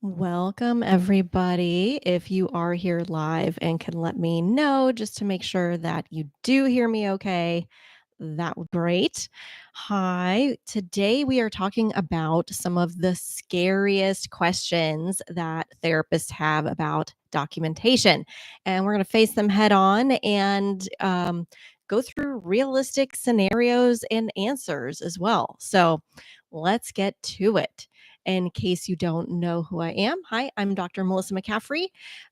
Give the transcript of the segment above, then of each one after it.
Welcome, everybody. If you are here live and can let me know just to make sure that you do hear me okay, that would be great. Hi, today we are talking about some of the scariest questions that therapists have about documentation. And we're going to face them head on and go through realistic scenarios and answers as well. So let's get to it. In case you don't know who I am, hi, I'm Dr. Maelisa McCaffrey,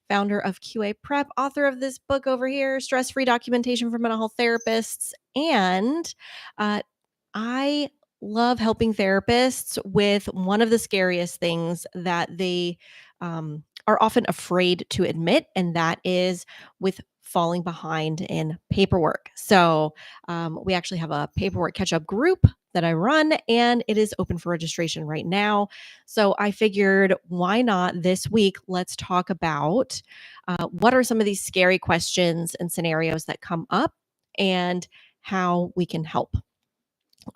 founder of QA Prep, author of this book over here, Stress Free Documentation for Mental Health Therapists. And uh, I love helping therapists with one of the scariest things that they are often afraid to admit, and that is with falling behind in paperwork. So, we actually have a paperwork catch up group that I run, and it is open for registration right now. So, I figured why not this week? Let's talk about what are some of these scary questions and scenarios that come up and how we can help.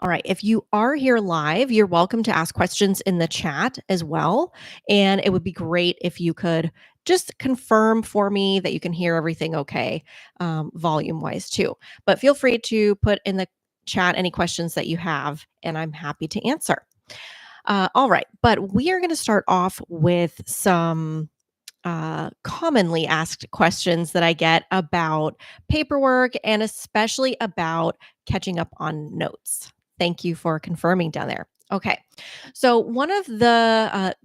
All right. If you are here live, you're welcome to ask questions in the chat as well. And it would be great if you could just confirm for me that you can hear everything okay, volume wise too. But feel free to put in the chat any questions that you have, and I'm happy to answer. All right. But we are going to start off with some commonly asked questions that I get about paperwork and especially about catching up on notes. Thank you for confirming down there. Okay, so one of the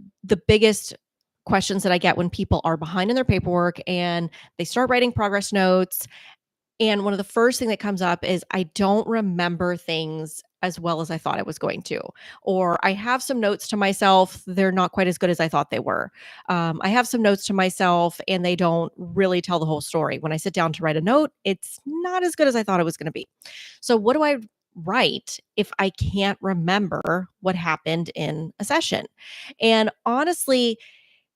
biggest questions that I get when people are behind in their paperwork and they start writing progress notes, and one of the first thing that comes up is I don't remember things as well as I thought I was going to, or I have some notes to myself. They're not quite as good as I thought they were. I have some notes to myself and they don't really tell the whole story. When I sit down to write a note, it's not as good as I thought it was going to be. So, what do I write if I can't remember what happened in a session? And honestly,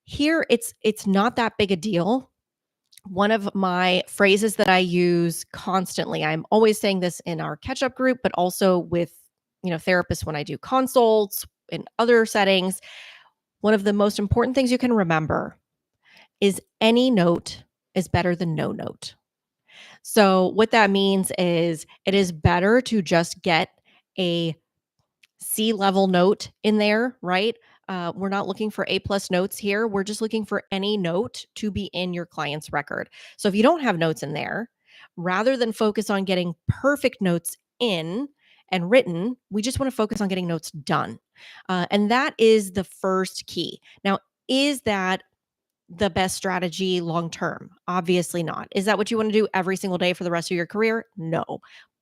here it's not that big a deal. One of my phrases that I use constantly, I'm always saying this in our catch up group, but also with, therapists when I do consults in other settings. One of the most important things you can remember is any note is better than no note. So what that means is it is better to just get a C-level note in there, right? We're not looking for A+ notes here. We're just looking for any note to be in your client's record. So if you don't have notes in there, rather than focus on getting perfect notes in and written, we just want to focus on getting notes done. And that is the first key. Now, is that the best strategy long term? Obviously not. Is that what you want to do every single day for the rest of your career? No.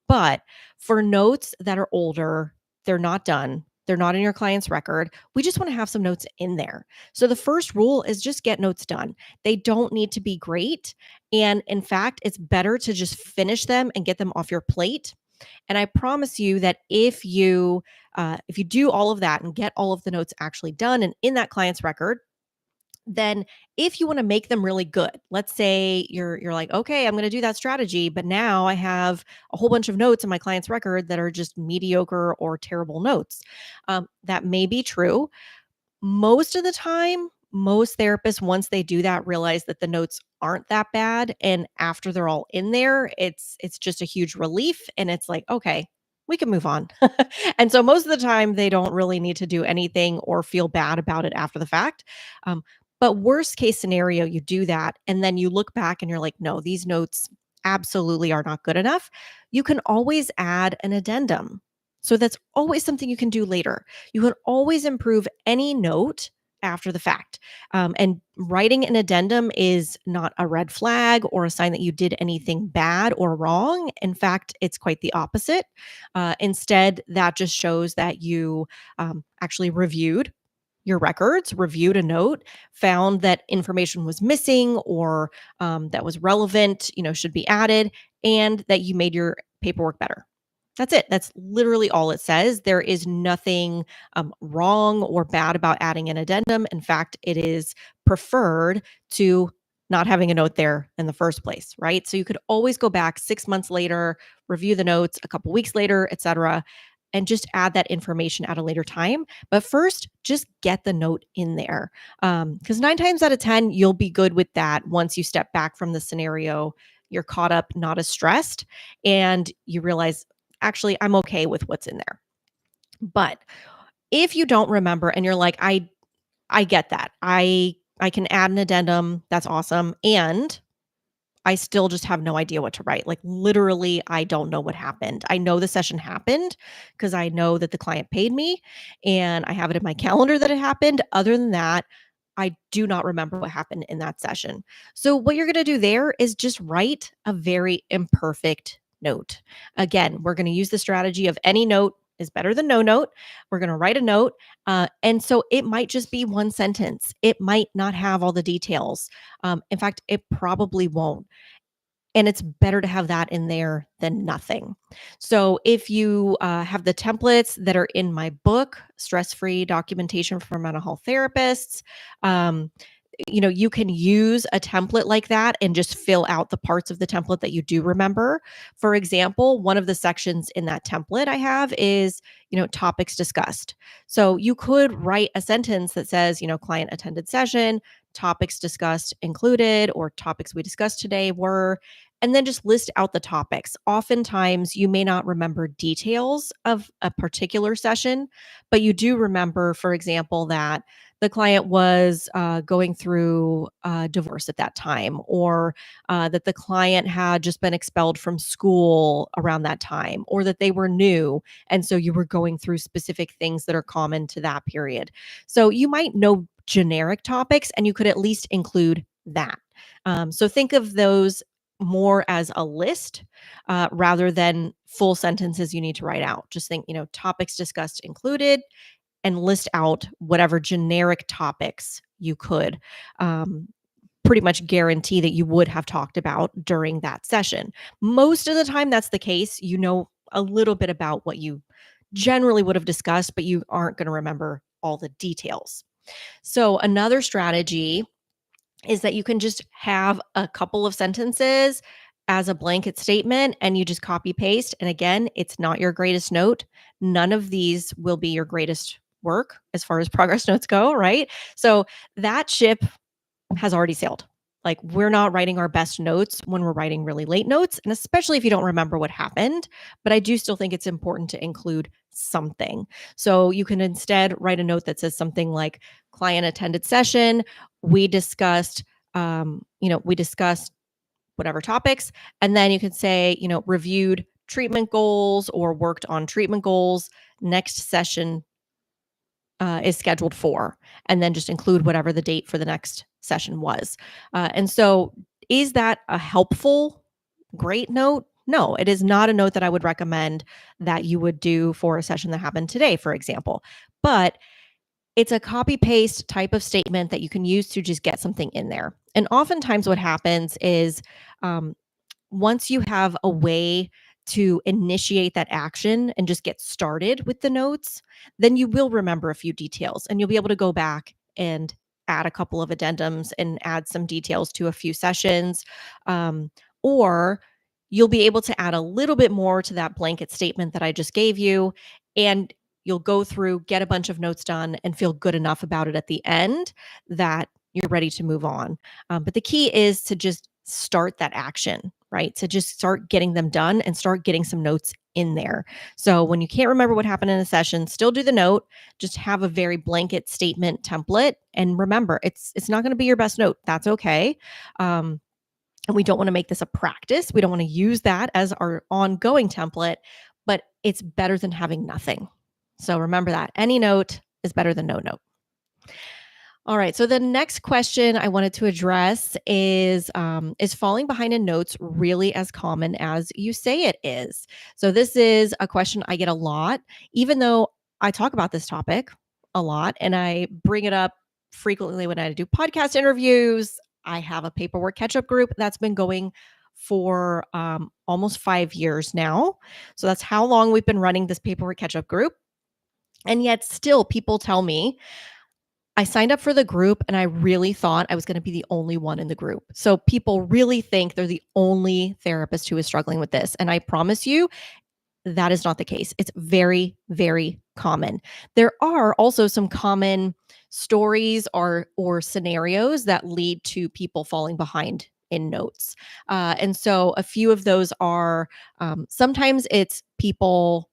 But for notes that are older, they're not done, they're not in your client's record, we just want to have some notes in there. So the first rule is just get notes done. They don't need to be great. And in fact, it's better to just finish them and get them off your plate. And I promise you that if you do all of that and get all of the notes actually done and in that client's record, then if you want to make them really good, let's say you're like, okay, I'm going to do that strategy, but now I have a whole bunch of notes in my client's record that are just mediocre or terrible notes. That may be true. Most of the time, most therapists, once they do that, realize that the notes aren't that bad, and after they're all in there, it's just a huge relief, and it's like, okay, we can move on. And so most of the time, they don't really need to do anything or feel bad about it after the fact. Um, but worst case scenario, you do that, and then you look back and you're like, no, these notes absolutely are not good enough. You can always add an addendum. So that's always something you can do later. You can always improve any note after the fact. And writing an addendum is not a red flag or a sign that you did anything bad or wrong. In fact, it's quite the opposite. Instead, that just shows that you actually reviewed your records, reviewed a note, found that information was missing or that was relevant, should be added, and that you made your paperwork better. That's it. That's literally all it says. There is nothing wrong or bad about adding an addendum. In fact, it is preferred to not having a note there in the first place, right? So you could always go back 6 months later, review the notes a couple weeks later, etc., and just add that information at a later time. But first, just get the note in there. Because 9 times out of 10, you'll be good with that once you step back from the scenario. You're caught up, not as stressed, and you realize, actually, I'm okay with what's in there. But if you don't remember and you're like, I get that. I can add an addendum. That's awesome. And I still just have no idea what to write. Like, literally, I don't know what happened. I know the session happened because I know that the client paid me and I have it in my calendar that it happened. Other than that, I do not remember what happened in that session. So, what you're going to do there is just write a very imperfect note. Again, we're going to use the strategy of any note is better than no note. We're going to write a note. And so it might just be one sentence, it might not have all the details. In fact, it probably won't. And it's better to have that in there than nothing. So if you have the templates that are in my book, Stress Free Documentation for Mental Health Therapists, um, you can use a template like that and just fill out the parts of the template that you do remember. For example, one of the sections in that template I have is, topics discussed. So you could write a sentence that says, client attended session, topics discussed included, or topics we discussed today were, and then just list out the topics. Oftentimes, you may not remember details of a particular session, but you do remember, for example, that the client was going through divorce at that time, or that the client had just been expelled from school around that time, or that they were new. And so you were going through specific things that are common to that period. So you might know generic topics and you could at least include that. So think of those more as a list rather than full sentences you need to write out. Just think, topics discussed included, and list out whatever generic topics you could pretty much guarantee that you would have talked about during that session. Most of the time, that's the case. You know a little bit about what you generally would have discussed, but you aren't going to remember all the details. So, another strategy is that you can just have a couple of sentences as a blanket statement and you just copy paste. And again, it's not your greatest note. None of these will be your greatest work as far as progress notes go, right? So that ship has already sailed. Like, we're not writing our best notes when we're writing really late notes, and especially if you don't remember what happened. But I do still think it's important to include something. So you can instead write a note that says something like, client attended session, we discussed, we discussed whatever topics. And then you could say, reviewed treatment goals or worked on treatment goals. Next session is scheduled for, and then just include whatever the date for the next session was. And so, is that a helpful, great note? No, it is not a note that I would recommend that you would do for a session that happened today, for example. But it's a copy paste type of statement that you can use to just get something in there. And oftentimes, what happens is once you have a way to initiate that action and just get started with the notes, then you will remember a few details and you'll be able to go back and add a couple of addendums and add some details to a few sessions. Or you'll be able to add a little bit more to that blanket statement that I just gave you. And you'll go through, get a bunch of notes done, and feel good enough about it at the end that you're ready to move on. But the key is to just start that action, right? To just start getting them done and start getting some notes in there. So when you can't remember what happened in a session, still do the note, just have a very blanket statement template. And remember, it's not going to be your best note. That's okay. And we don't want to make this a practice. We don't want to use that as our ongoing template, but it's better than having nothing. So remember that any note is better than no note. All right. So the next question I wanted to address is falling behind in notes really as common as you say it is? So this is a question I get a lot, even though I talk about this topic a lot and I bring it up frequently when I do podcast interviews. I have a paperwork catch-up group that's been going for almost 5 years now. So that's how long we've been running this paperwork catch-up group. And yet still people tell me, I signed up for the group and I really thought I was going to be the only one in the group. So people really think they're the only therapist who is struggling with this. And I promise you, That is not the case. It's very, very common. There are also some common stories or scenarios that lead to people falling behind in notes. And so a few of those are sometimes it's people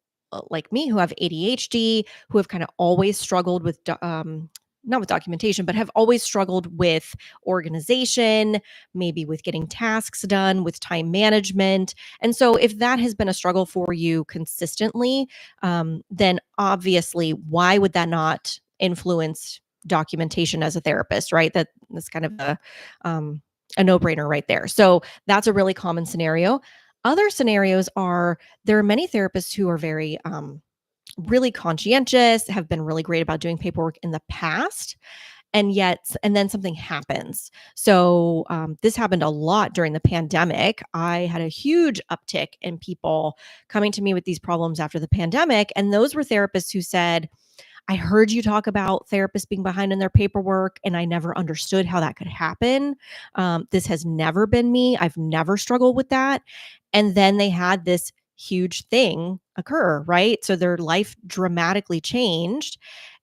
like me who have ADHD, who have kind of always struggled with not with documentation, but have always struggled with organization, maybe with getting tasks done, with time management. And so, if that has been a struggle for you consistently, then obviously, why would that not influence documentation as a therapist, right? That's kind of a no brainer right there. So, that's a really common scenario. Other scenarios are there are many therapists who are very really conscientious, have been really great about doing paperwork in the past, and then something happens. So this happened a lot during the pandemic. I had a huge uptick in people coming to me with these problems after the pandemic, and those were therapists who said, I heard you talk about therapists being behind in their paperwork, and I never understood how that could happen. This has never been me. I've never struggled with that. And then they had this huge thing occur, right? So their life dramatically changed,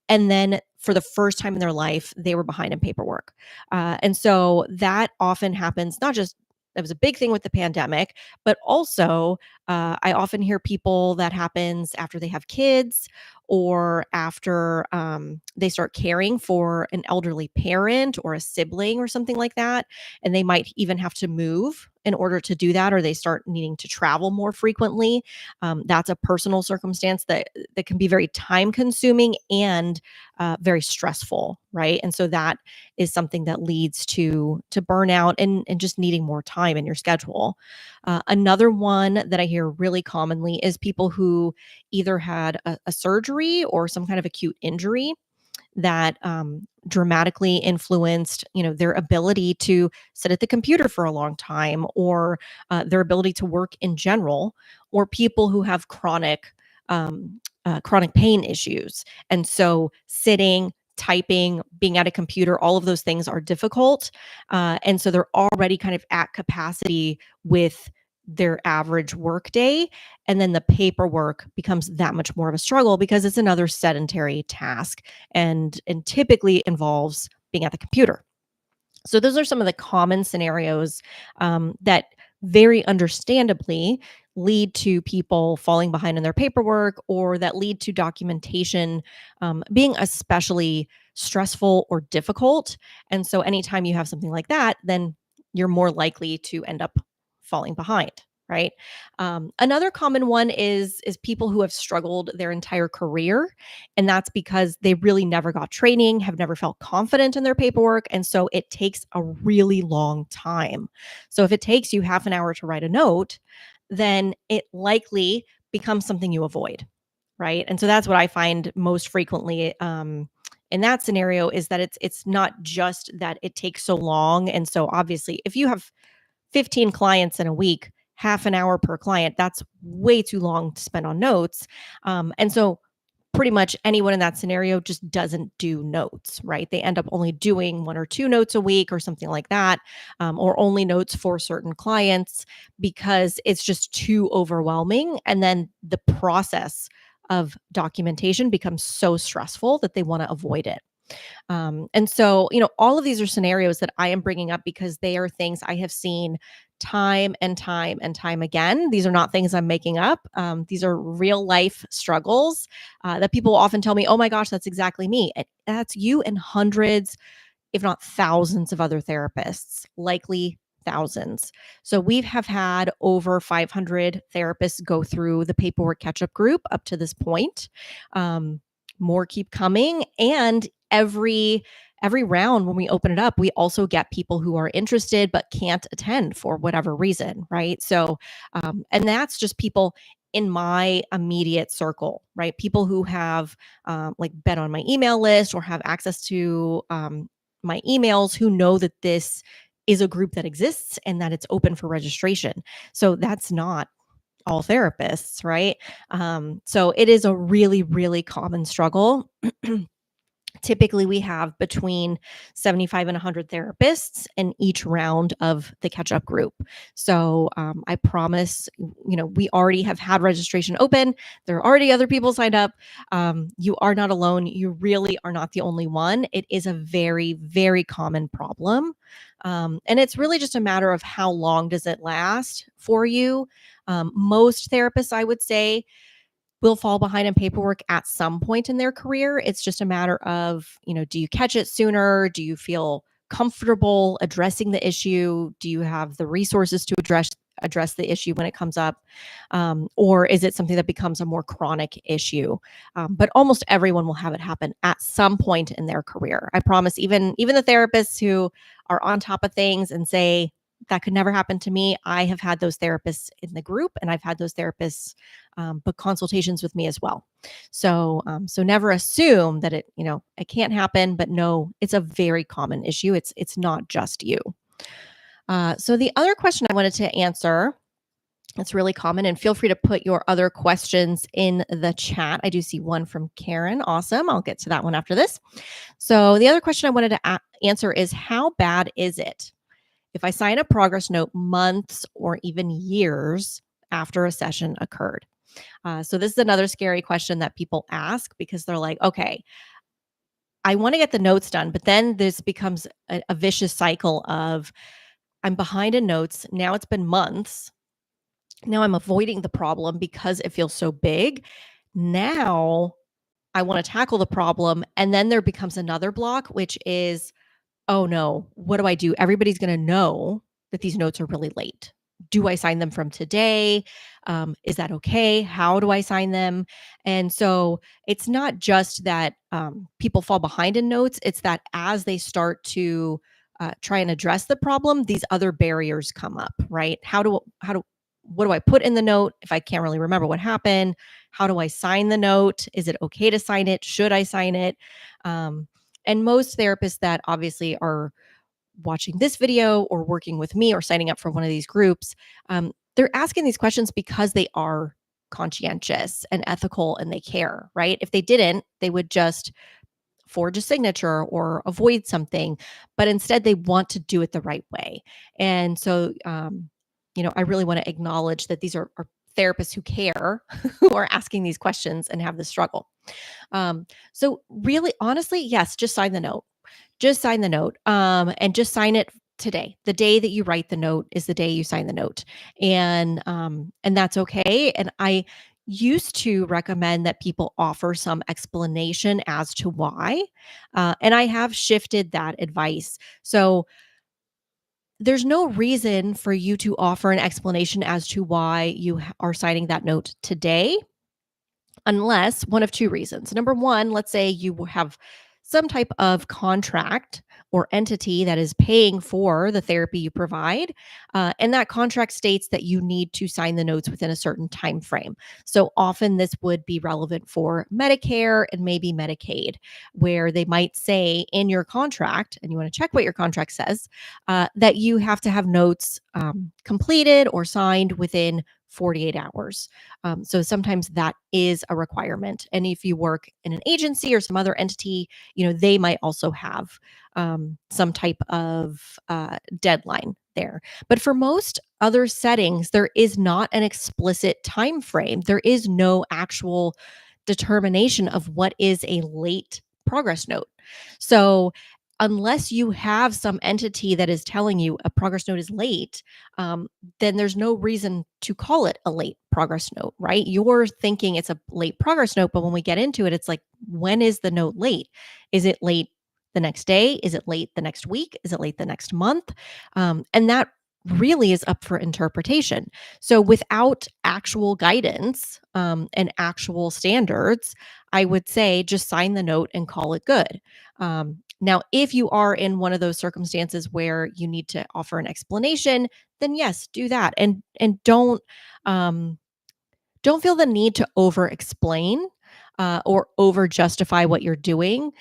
and then for the first time in their life, they were behind in paperwork. And so that often happens, not just that was a big thing with the pandemic, but also I often hear people that happens after they have kids or after they start caring for an elderly parent or a sibling or something like that. And they might even have to move in order to do that, or they start needing to travel more frequently. That's a personal circumstance that can be very time consuming and very stressful, right? And so that is something that leads to burnout and just needing more time in your schedule. Another one that I hear really commonly is people who either had a surgery or some kind of acute injury that dramatically influenced, their ability to sit at the computer for a long time, or their ability to work in general, or people who have chronic pain issues, and so sitting, typing, being at a computer, all of those things are difficult, and so they're already kind of at capacity with their average work day, and then the paperwork becomes that much more of a struggle because it's another sedentary task and typically involves being at the computer. So those are some of the common scenarios that very understandably lead to people falling behind in their paperwork, or that lead to documentation being especially stressful or difficult. And so anytime you have something like that, then you're more likely to end up falling behind. Right. Another common one is people who have struggled their entire career, and that's because they really never got training, have never felt confident in their paperwork. And so it takes a really long time. So if it takes you half an hour to write a note, then it likely becomes something you avoid. Right. And so that's what I find most frequently. In that scenario is that it's not just that it takes so long. And so obviously if you have 15 clients in a week, half an hour per client, that's way too long to spend on notes. And so pretty much anyone in that scenario just doesn't do notes, right? They end up only doing one or two notes a week or something like that, or only notes for certain clients because it's just too overwhelming. And then the process of documentation becomes so stressful that they want to avoid it. And so, all of these are scenarios that I am bringing up because they are things I have seen time and time and time again. These are not things I'm making up. These are real life struggles that people often tell me, oh my gosh, that's exactly me. And that's you and hundreds, if not thousands of other therapists, likely thousands. So we have had over 500 therapists go through the paperwork catch up group up to this point. Um, More keep coming, and every round when we open it up, we also get people who are interested but can't attend for whatever reason, right? So and that's just people in my immediate circle, right? People who have like been on my email list or have access to my emails, who know that this is a group that exists and that it's open for registration. So that's not all therapists, right? So it is a really, really common struggle. Typically, we have between 75 and 100 therapists in each round of the catch up group. So I promise, we already have had registration open. There are already other people signed up. You are not alone. You really are not the only one. It is a very, very common problem. And it's really just a matter of how long does it last for you. Most therapists, I would say, will fall behind in paperwork at some point in their career. It's just a matter of, do you catch it sooner? Do you feel comfortable addressing the issue? Do you have the resources to address the issue when it comes up? Or is it something that becomes a more chronic issue? But almost everyone will have it happen at some point in their career. I promise, even the therapists who are on top of things and say, that could never happen to me. I have had those therapists in the group, and I've had those therapists book consultations with me as well. So never assume that it can't happen, but no, it's a very common issue. It's not just you. So the other question I wanted to answer, it's really common, and feel free to put your other questions in the chat. I do see one from Karen. Awesome. I'll get to that one after this. So the other question I wanted to answer is, how bad is it if I sign a progress note months or even years after a session occurred? So this is another scary question that people ask, because they're like, okay, I want to get the notes done, but then this becomes a vicious cycle of, I'm behind in notes. Now it's been months. Now I'm avoiding the problem because it feels so big. Now I want to tackle the problem. And then there becomes another block, which is, oh no, what do I do? Everybody's going to know that these notes are really late. Do I sign them from today? Is that okay? How do I sign them? And so it's not just that people fall behind in notes, it's that as they start to try and address the problem, these other barriers come up, right? What do I put in the note if I can't really remember what happened? How do I sign the note? Is it okay to sign it? Should I sign it? And most therapists that obviously are watching this video or working with me or signing up for one of these groups, they're asking these questions because they are conscientious and ethical and they care, right? If they didn't, they would just forge a signature or avoid something, but instead they want to do it the right way. And so, I really want to acknowledge that these are therapists who care, who are asking these questions and have the struggle. So really, honestly, yes, just sign the note. Just sign the note, and just sign it today. The day that you write the note is the day you sign the note, and that's okay. And I used to recommend that people offer some explanation as to why, and I have shifted that advice. So there's no reason for you to offer an explanation as to why you are signing that note today, unless one of two reasons. Number one, let's say you have some type of contract or entity that is paying for the therapy you provide, and that contract states that you need to sign the notes within a certain time frame. So often this would be relevant for Medicare and maybe Medicaid, where they might say in your contract, and you want to check what your contract says, that you have to have notes completed or signed within 48 hours. So sometimes that is a requirement. And if you work in an agency or some other entity, they might also have some type of deadline there. But for most other settings, there is not an explicit time frame. There is no actual determination of what is a late progress note. So unless you have some entity that is telling you a progress note is late, then there's no reason to call it a late progress note, right? You're thinking it's a late progress note, but when we get into it, it's like, when is the note late? Is it late the next day? Is it late the next week? Is it late the next month? And that really is up for interpretation. So without actual guidance and actual standards, I would say just sign the note and call it good. Now, if you are in one of those circumstances where you need to offer an explanation, then yes, do that, and don't feel the need to over explain or over justify what you're doing.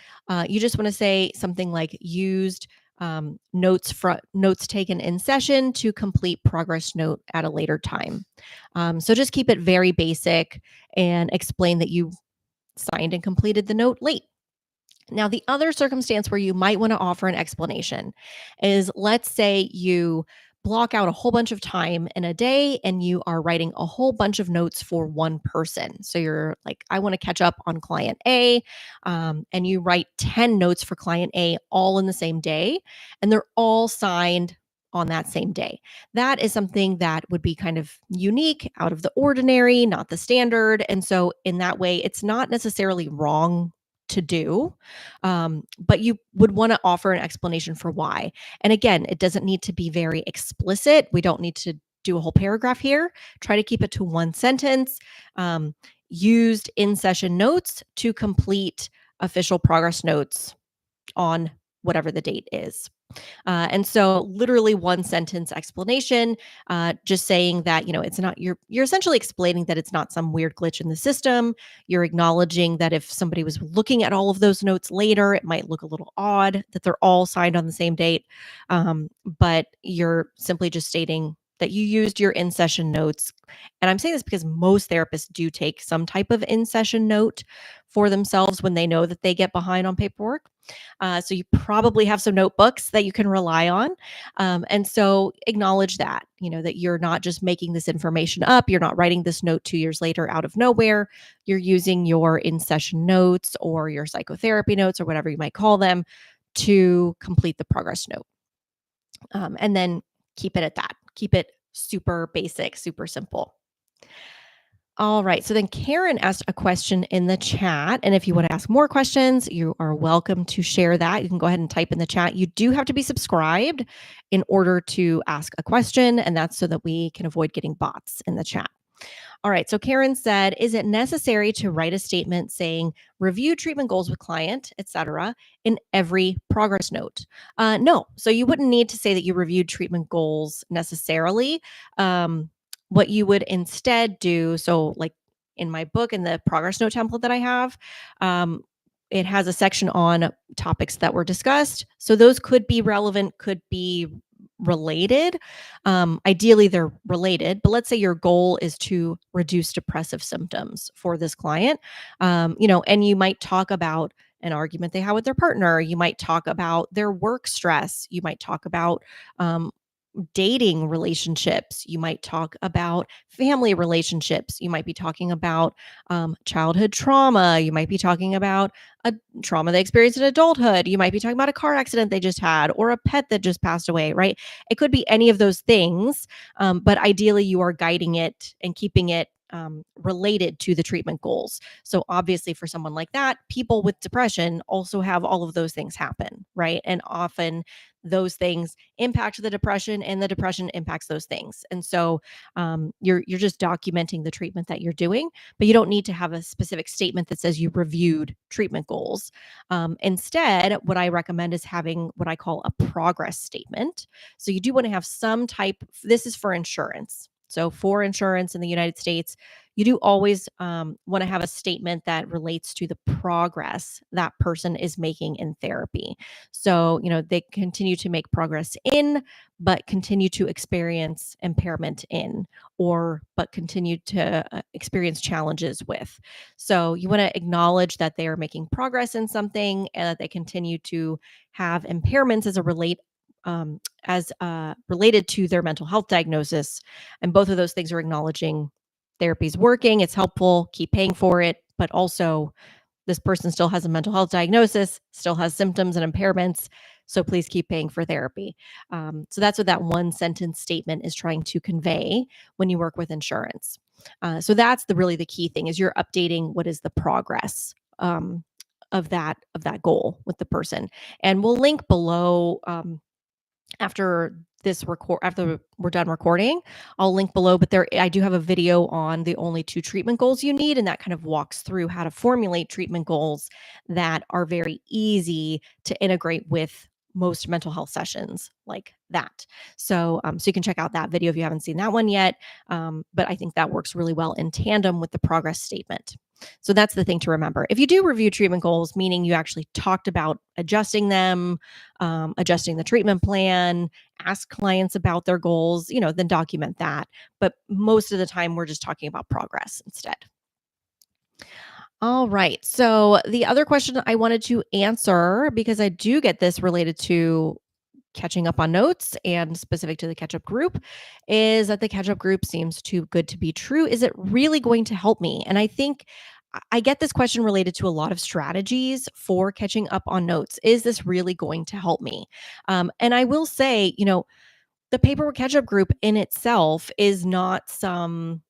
You just want to say something like, used notes taken in session to complete progress note at a later time. So just keep it very basic and explain that you signed and completed the note late. Now, the other circumstance where you might want to offer an explanation is, let's say you block out a whole bunch of time in a day and you are writing a whole bunch of notes for one person. So you're like, I want to catch up on client A, and you write 10 notes for client A all in the same day, and they're all signed on that same day. That is something that would be kind of unique, out of the ordinary, not the standard. And so, in that way, it's not necessarily wrong to do, but you would want to offer an explanation for why. And again, it doesn't need to be very explicit. We don't need to do a whole paragraph here. Try to keep it to one sentence. Used in session notes to complete official progress notes on whatever the date is. And so literally one sentence explanation, just saying that, it's not, you're essentially explaining that it's not some weird glitch in the system. You're acknowledging that if somebody was looking at all of those notes later, it might look a little odd that they're all signed on the same date. But you're simply just stating that you used your in-session notes. And I'm saying this because most therapists do take some type of in-session note for themselves when they know that they get behind on paperwork. So you probably have some notebooks that you can rely on. And so acknowledge that, that you're not just making this information up. You're not writing this note 2 years later out of nowhere. You're using your in-session notes or your psychotherapy notes or whatever you might call them to complete the progress note. And then keep it at that. Keep it super basic, super simple. All right. So then Karen asked a question in the chat. And if you want to ask more questions, you are welcome to share that. You can go ahead and type in the chat. You do have to be subscribed in order to ask a question. And that's so that we can avoid getting bots in the chat. All right. So Karen said, is it necessary to write a statement saying review treatment goals with client, etc., in every progress note? No. So you wouldn't need to say that you reviewed treatment goals necessarily. What you would instead do, so like in my book, in the progress note template that I have, it has a section on topics that were discussed. So those could be relevant, could be related. Ideally, they're related, but let's say your goal is to reduce depressive symptoms for this client, and you might talk about an argument they had with their partner. You might talk about their work stress. You might talk about dating relationships. You might talk about family relationships. You might be talking about childhood trauma. You might be talking about a trauma they experienced in adulthood. You might be talking about a car accident they just had or a pet that just passed away, right? It could be any of those things, but ideally you are guiding it and keeping it related to the treatment goals. So obviously for someone like that, people with depression also have all of those things happen, right? And often those things impact the depression and the depression impacts those things. And so you're just documenting the treatment that you're doing, but you don't need to have a specific statement that says you reviewed treatment goals. Instead, what I recommend is having what I call a progress statement. So you do want to have some type, this is for insurance. So for insurance in the United States, you do always want to have a statement that relates to the progress that person is making in therapy. So, they continue to make progress in, but continue to experience impairment in, but continue to experience challenges with. So you want to acknowledge that they are making progress in something and that they continue to have impairments as related to their mental health diagnosis. And both of those things are acknowledging therapy's working, it's helpful, keep paying for it, but also this person still has a mental health diagnosis, still has symptoms and impairments. So please keep paying for therapy. So that's what that one sentence statement is trying to convey when you work with insurance. So that's really the key thing, is you're updating what is the progress of that goal with the person. And we'll link below after we're done recording, I'll link below, but I do have a video on the only 2 treatment goals you need, and that kind of walks through how to formulate treatment goals that are very easy to integrate with most mental health sessions like that. So you can check out that video if you haven't seen that one yet. But I think that works really well in tandem with the progress statement. So that's the thing to remember. If you do review treatment goals, meaning you actually talked about adjusting them, adjusting the treatment plan, ask clients about their goals, then document that. But most of the time, we're just talking about progress instead. All right. So the other question I wanted to answer, because I do get this related to catching up on notes and specific to the catch up group, is that the catch up group seems too good to be true. Is it really going to help me? And I think I get this question related to a lot of strategies for catching up on notes. Is this really going to help me? And I will say, the paperwork catch-up group in itself is not some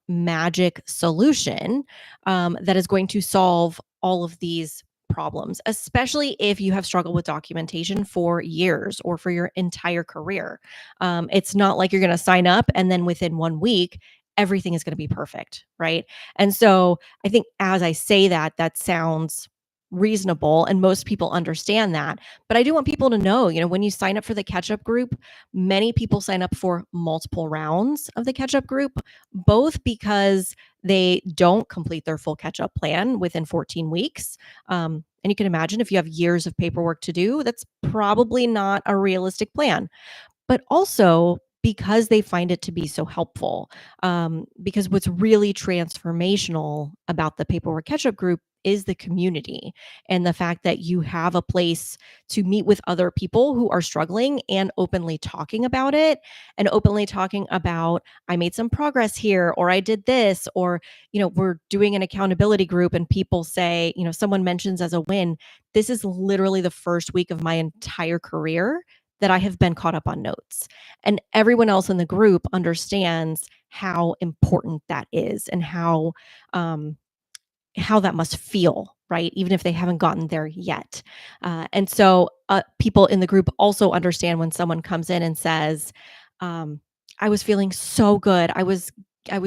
magic solution that is going to solve all of these problems, especially if you have struggled with documentation for years or for your entire career. It's not like you're going to sign up and then within 1 week everything is going to be perfect, right? And so I think as I say that, that sounds reasonable and most people understand that, but I do want people to know, when you sign up for the catch up group, many people sign up for multiple rounds of the catch up group, both because they don't complete their full catch up plan within 14 weeks. And you can imagine if you have years of paperwork to do, that's probably not a realistic plan, but also because they find it to be so helpful. Because what's really transformational about the paperwork catch-up group is the community and the fact that you have a place to meet with other people who are struggling and openly talking about it and openly talking about, I made some progress here, or I did this, or, we're doing an accountability group and people say, someone mentions as a win, this is literally the first week of my entire career that I have been caught up on notes. And everyone else in the group understands how important that is and um, how that must feel, right? Even if they haven't gotten there yet. And so people in the group also understand when someone comes in and says, um, I was feeling so good. I was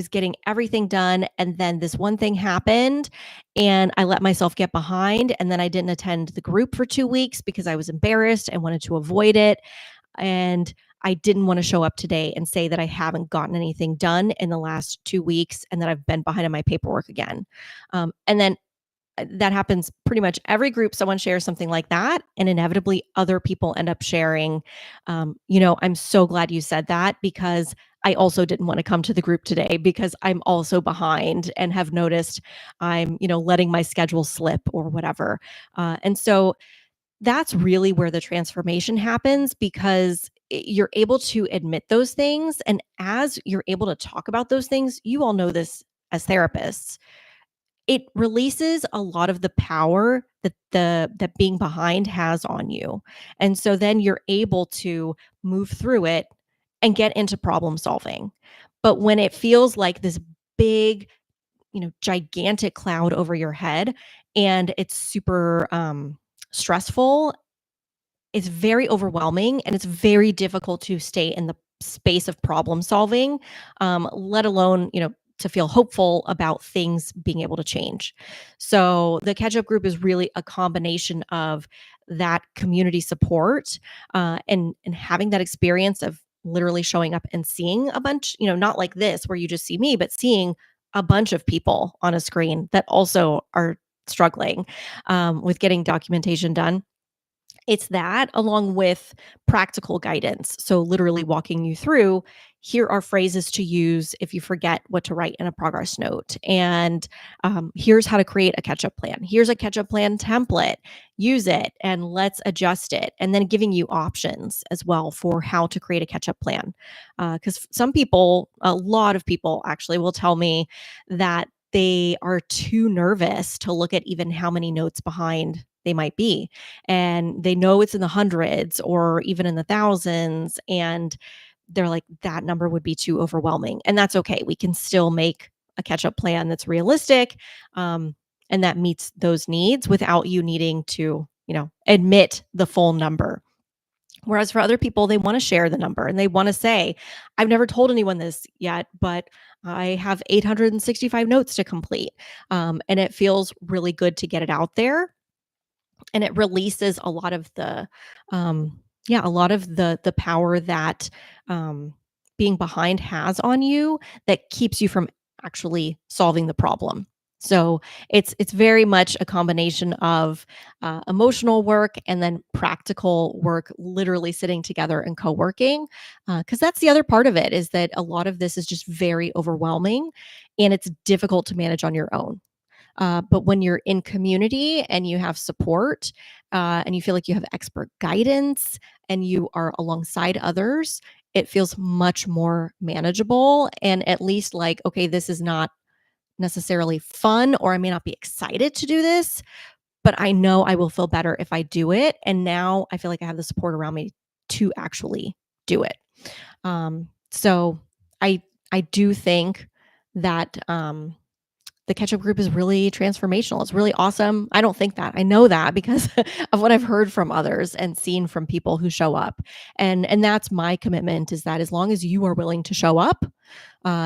getting everything done. And then this one thing happened and I let myself get behind. And then I didn't attend the group for 2 weeks because I was embarrassed and wanted to avoid it. And I didn't want to show up today and say that I haven't gotten anything done in the last 2 weeks and that I've been behind on my paperwork again. And then that happens pretty much every group. Someone shares something like that, and inevitably other people end up sharing, I'm so glad you said that because I also didn't want to come to the group today because I'm also behind and have noticed I'm, letting my schedule slip or whatever. And so that's really where the transformation happens because you're able to admit those things. And as you're able to talk about those things, you all know this as therapists, it releases a lot of the power that being behind has on you. And so then you're able to move through it and get into problem solving. But when it feels like this big, gigantic cloud over your head and it's super stressful, it's very overwhelming and it's very difficult to stay in the space of problem solving, let alone, to feel hopeful about things being able to change. So the catch up group is really a combination of that community support and having that experience of literally showing up and seeing a bunch, not like this where you just see me, but seeing a bunch of people on a screen that also are struggling with getting documentation done. It's that along with practical guidance. So, literally walking you through, here are phrases to use if you forget what to write in a progress note. And here's how to create a catch up plan. Here's a catch up plan template. Use it and let's adjust it. And then giving you options as well for how to create a catch up plan. Because some people, a lot of people actually will tell me that they are too nervous to look at even how many notes behind they might be, and they know it's in the hundreds or even in the thousands, and they're like, that number would be too overwhelming, and that's okay. We can still make a catch up plan that's realistic, and that meets those needs without you needing to, admit the full number. Whereas for other people, they want to share the number and they want to say, I've never told anyone this yet, but I have 865 notes to complete. And it feels really good to get it out there, and it releases a lot of the power that being behind has on you that keeps you from actually solving the problem. So it's very much a combination of emotional work and then practical work, literally sitting together and co-working, because that's the other part of it, is that a lot of this is just very overwhelming and it's difficult to manage on your own. But when you're in community and you have support, and you feel like you have expert guidance and you are alongside others, it feels much more manageable and at least like, okay, this is not necessarily fun, or I may not be excited to do this, but I know I will feel better if I do it. And now I feel like I have the support around me to actually do it. So I I do think that the catch up group is really transformational. It's really awesome. I don't think that. I know that because of what I've heard from others and seen from people who show up. And that's my commitment, is that as long as you are willing to show up,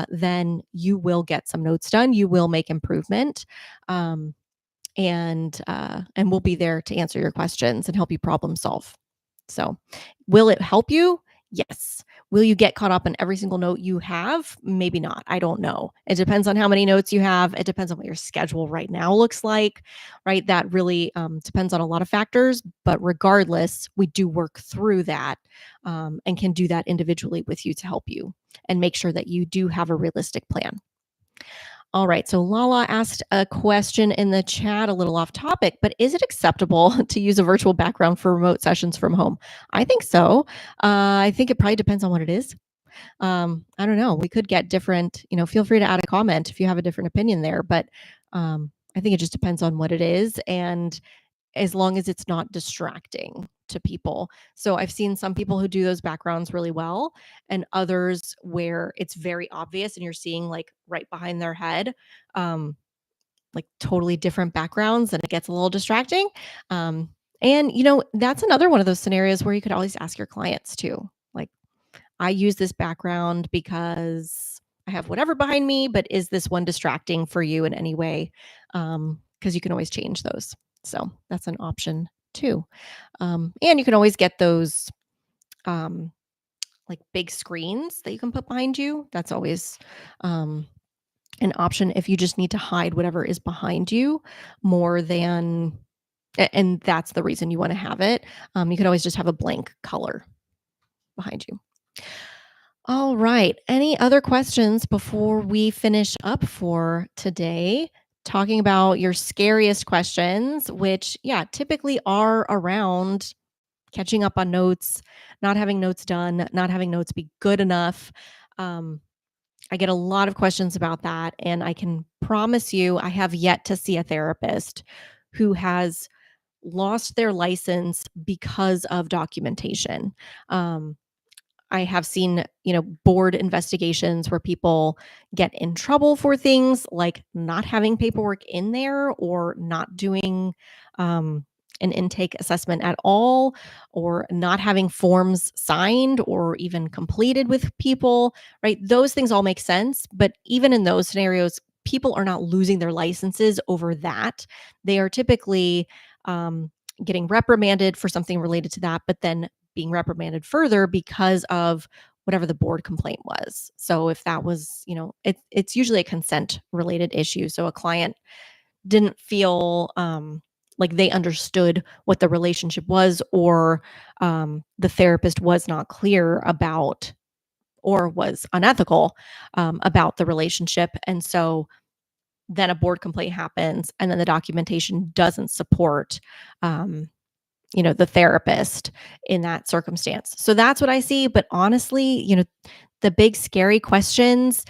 then you will get some notes done. You will make improvement. Um, and we'll be there to answer your questions and help you problem solve. So, will it help you? Yes. Will you get caught up in every single note you have? Maybe not. I don't know. It depends on how many notes you have. It depends on what your schedule right now looks like, right? That really depends on a lot of factors. But regardless, we do work through that, and can do that individually with you to help you and make sure that you do have a realistic plan. All right. So Lala asked a question in the chat, a little off topic, but is it acceptable to use a virtual background for remote sessions from home? I think so. I think it probably depends on what it is. I don't know. We could get different, feel free to add a comment if you have a different opinion there, but I think it just depends on what it is. And as long as it's not distracting to people. So I've seen some people who do those backgrounds really well, and others where it's very obvious and you're seeing like right behind their head, um, like totally different backgrounds, and it gets a little distracting. And that's another one of those scenarios where you could always ask your clients too. Like, I use this background because I have whatever behind me, but is this one distracting for you in any way? Because you can always change those. So that's an option too. And you can always get those um, like big screens that you can put behind you. That's always um, an option if you just need to hide whatever is behind you more than, and that's the reason you want to have it. You could always just have a blank color behind you. All right. Any other questions before we finish up for today? Talking about your scariest questions, which, yeah, typically are around catching up on notes, not having notes done, not having notes be good enough. Um, I get a lot of questions about that. And I can promise you, I have yet to see a therapist who has lost their license because of documentation. Um, I have seen, board investigations where people get in trouble for things like not having paperwork in there, or not doing an intake assessment at all, or not having forms signed or even completed with people, right? Those things all make sense. But even in those scenarios, people are not losing their licenses over that. They are typically getting reprimanded for something related to that, but then being reprimanded further because of whatever the board complaint was. So if that was, it's usually a consent related issue. So a client didn't feel like they understood what the relationship was, or the therapist was not clear about, or was unethical about the relationship. And so then a board complaint happens, and then the documentation doesn't support the therapist in that circumstance. So that's what I see. But honestly, the big scary questions,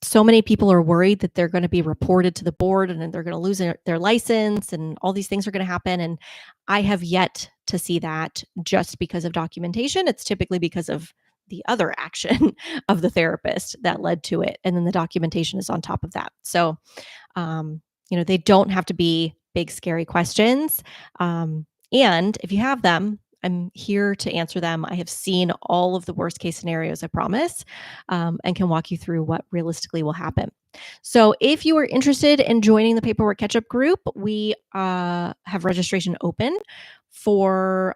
so many people are worried that they're going to be reported to the board and then they're going to lose their license and all these things are going to happen. And I have yet to see that just because of documentation. It's typically because of the other action of the therapist that led to it. And then the documentation is on top of that. So, they don't have to be big, scary questions. And if you have them, I'm here to answer them. I have seen all of the worst case scenarios, I promise, and can walk you through what realistically will happen. So, if you are interested in joining the Paperwork Catch Up group, we have registration open for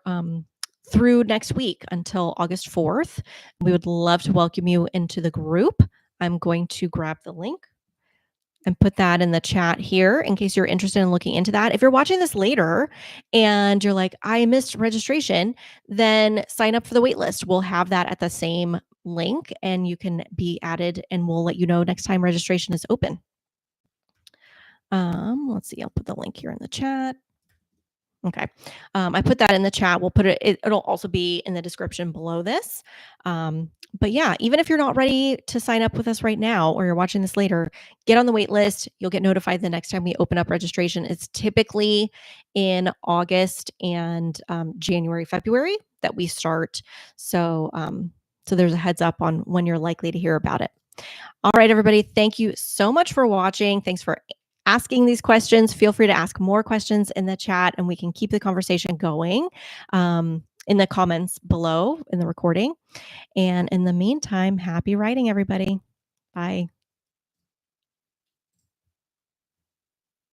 through next week until August 4th. We would love to welcome you into the group. I'm going to grab the link and put that in the chat here in case you're interested in looking into that. If you're watching this later and you're like, I missed registration, then sign up for the waitlist. We'll have that at the same link and you can be added, and we'll let you know next time registration is open. Let's see. I'll put the link here in the chat. Okay. I put that in the chat. We'll put it'll also be in the description below this. But yeah, even if you're not ready to sign up with us right now or you're watching this later, get on the wait list. You'll get notified the next time we open up registration. It's typically in August and January, February that we start. So there's a heads up on when you're likely to hear about it. All right, everybody. Thank you so much for watching. Thanks for asking these questions. Feel free to ask more questions in the chat and we can keep the conversation going in the comments below in the recording. And in the meantime, happy writing, everybody. Bye.